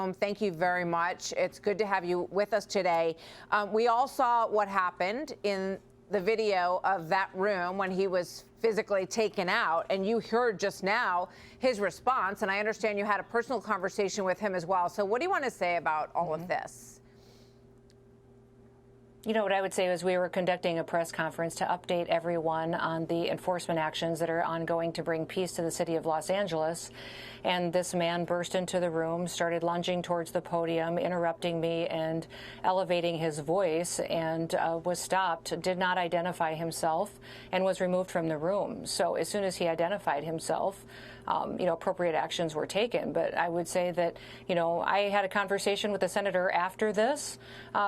Noem, thank you very much. It's good to have you with us today. We all saw what happened in the video of that room when he was physically taken out, and you heard just now his response, and I understand you had a personal conversation with him as well. So what do you want to say about all of this? You know, what I would say is we were conducting a press conference to update everyone on the enforcement actions that are ongoing to bring peace to the city of Los Angeles. And this man burst into the room, started lunging towards the podium, interrupting me and elevating his voice, and was stopped, did not identify himself, and was removed from the room. So as soon as he identified himself, appropriate actions were taken. But I would say that, I had a conversation with the senator after this.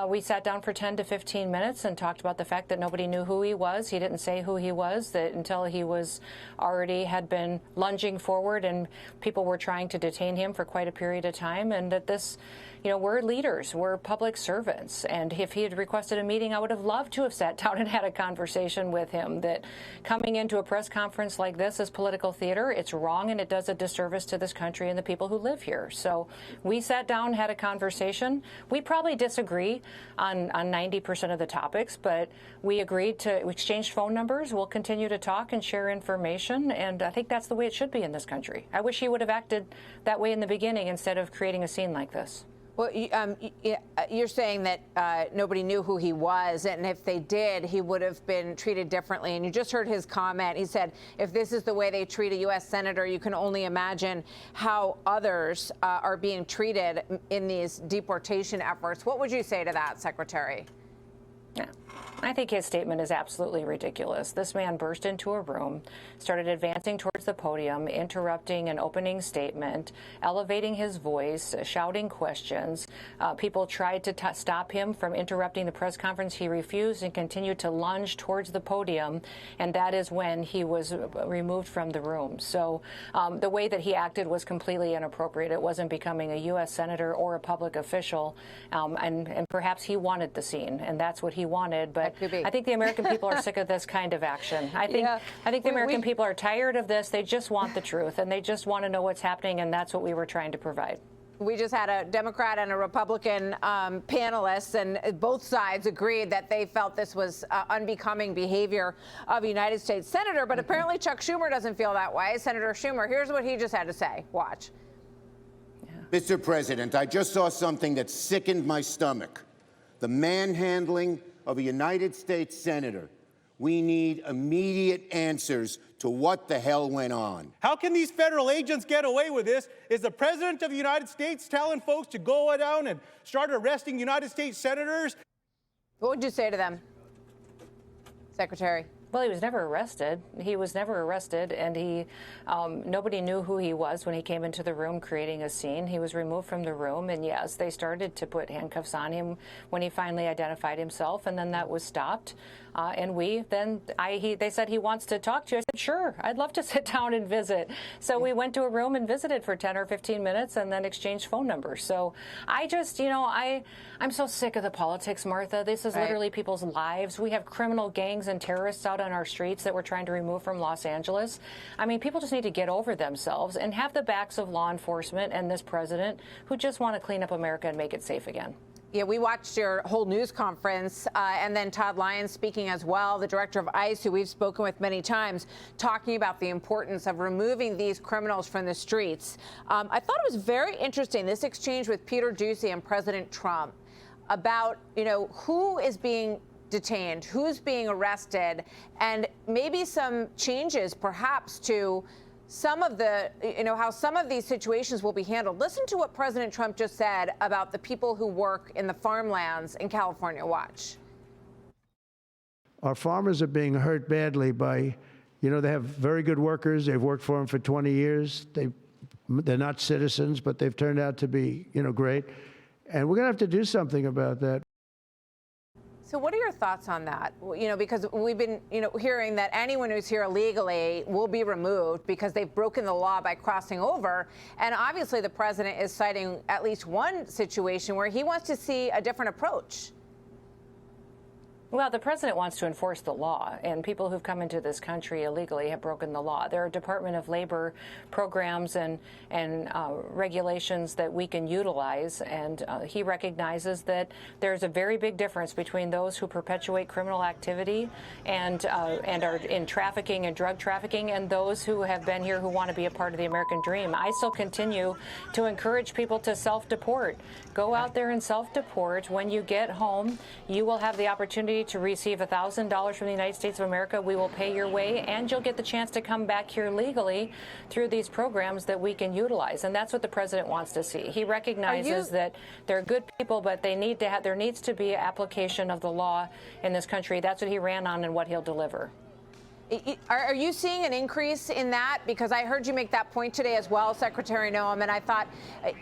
We sat down for 10 to 15 minutes and talked about the fact that nobody knew who he was. He didn't say who he was, that until he was already had been lunging forward and people were trying to detain him for quite a period of time, and that this, we're leaders, we're public servants. And if he had requested a meeting, I would have loved to have sat down and had a conversation with him. That coming into a press conference like this is political theater. It's wrong, and it does a disservice to this country and the people who live here. So we sat down, had a conversation. We probably disagree on 90% of the topics, but we agreed to exchange phone numbers. We'll continue to talk and share information, and I think that's the way it should be in this country. I wish he would have acted that way in the beginning instead of creating a scene like this. Well, you're saying that nobody knew who he was, and if they did, he would have been treated differently. And you just heard his comment. He said, if this is the way they treat a U.S. senator, you can only imagine how others are being treated in these deportation efforts. What would you say to that, Secretary? Yeah. I think his statement is absolutely ridiculous. This man burst into a room, started advancing towards the podium, interrupting an opening statement, elevating his voice, shouting questions. People tried to stop him from interrupting the press conference. He refused and continued to lunge towards the podium, and that is when he was removed from the room. So the way that he acted was completely inappropriate. It wasn't becoming a U.S. senator or a public official, and perhaps he wanted the scene, and that's what he wanted. But I think the American people are sick of this kind of action. I think the American people are tired of this. They just want the truth, and they just want to know what's happening, and that's what we were trying to provide. We just had a Democrat and a Republican panelists, and both sides agreed that they felt this was unbecoming behavior of a United States senator. But apparently Chuck Schumer doesn't feel that way. Senator Schumer, here's what he just had to say. Watch. Mr. President, I just saw something that sickened my stomach. The manhandling of a United States senator. We need immediate answers to what the hell went on. How can these federal agents get away with this? Is the President of the United States telling folks to go down and start arresting United States senators? What would you say to them, Secretary? Well, he was never arrested. He was never arrested, and nobody knew who he was when he came into the room creating a scene. He was removed from the room, and yes, they started to put handcuffs on him when he finally identified himself, and then that was stopped. They said he wants to talk to you. I said, sure, I'd love to sit down and visit. So we went to a room and visited for 10 or 15 minutes and then exchanged phone numbers. So I just, I'm so sick of the politics, Martha. This is literally people's lives. We have criminal gangs and terrorists out on our streets that we're trying to remove from Los Angeles. I mean, people just need to get over themselves and have the backs of law enforcement and this president who just want to clean up America and make it safe again. Yeah, we watched your whole news conference, and then Todd Lyons speaking as well, the director of ICE, who we've spoken with many times, talking about the importance of removing these criminals from the streets. I thought it was very interesting, this exchange with Peter Doocy and President Trump about, who is being detained, who's being arrested, and maybe some changes perhaps to some of the, how some of these situations will be handled. Listen to what President Trump just said about the people who work in the farmlands in California. Watch. Our farmers are being hurt badly by, they have very good workers. They've worked for them for 20 years. They're not citizens, but they've turned out to be, great. And we're going to have to do something about that. So what are your thoughts on that? Because we've been, hearing that anyone who's here illegally will be removed because they've broken the law by crossing over. And obviously the president is citing at least one situation where he wants to see a different approach. Well, the president wants to enforce the law, and people who've come into this country illegally have broken the law. There are Department of Labor programs and regulations that we can utilize, and he recognizes that there's a very big difference between those who perpetuate criminal activity and are in trafficking and drug trafficking, and those who have been here who want to be a part of the American dream. I still continue to encourage people to self-deport. Go out there and self-deport. When you get home, you will have the opportunity to receive $1,000 from the United States of America. We will pay your way, and you'll get the chance to come back here legally through these programs that we can utilize. And that's what the president wants to see. He recognizes that they're good people, but they need to have, there needs to be application of the law in this country. That's what he ran on and what he'll deliver. Are you seeing an increase in that? Because I heard you make that point today as well, Secretary Noem, and I thought,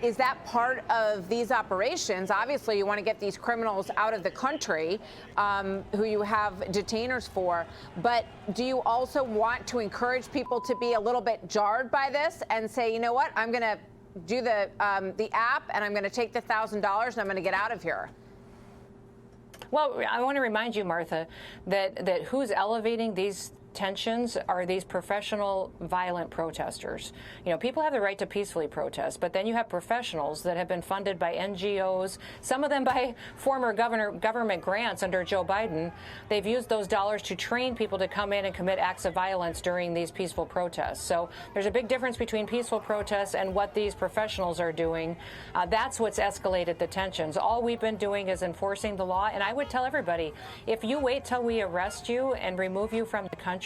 is that part of these operations? Obviously, you want to get these criminals out of the country who you have detainers for, but do you also want to encourage people to be a little bit jarred by this and say, you know what, I'm going to do the app and I'm going to take the $1,000 and I'm going to get out of here? Well, I want to remind you, Martha, that who's elevating these tensions are these professional violent protesters. You know, people have the right to peacefully protest, but then you have professionals that have been funded by NGOs, some of them by former government grants under Joe Biden. They've used those dollars to train people to come in and commit acts of violence during these peaceful protests. So there's a big difference between peaceful protests and what these professionals are doing. That's what's escalated the tensions. All we've been doing is enforcing the law, and I would tell everybody, if you wait till we arrest you and remove you from the country,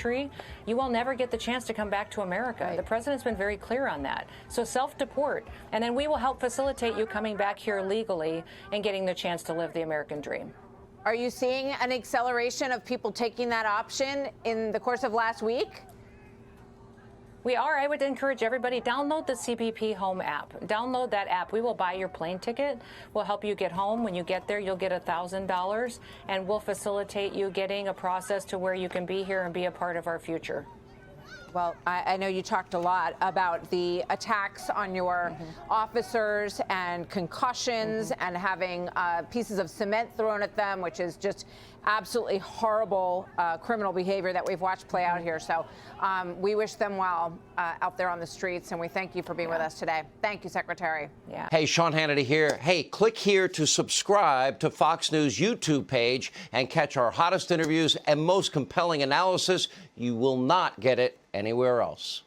you will never get the chance to come back to America. Right. The president's been very clear on that. So self-deport, and then we will help facilitate you coming back here legally and getting the chance to live the American dream. Are you seeing an acceleration of people taking that option in the course of last week? We are. I would encourage everybody, download the CBP Home app. Download that app. We will buy your plane ticket. We'll help you get home. When you get there, you'll get $1,000, and we'll facilitate you getting a process to where you can be here and be a part of our future. Well, I know you talked a lot about the attacks on your officers and concussions and having pieces of cement thrown at them, which is just absolutely horrible criminal behavior that we've watched play out here. So we wish them well out there on the streets, and we thank you for being with us today. Thank you, Secretary. Yeah. Hey, Sean Hannity here. Hey, click here to subscribe to Fox News YouTube page and catch our hottest interviews and most compelling analysis. You will not get it anywhere else.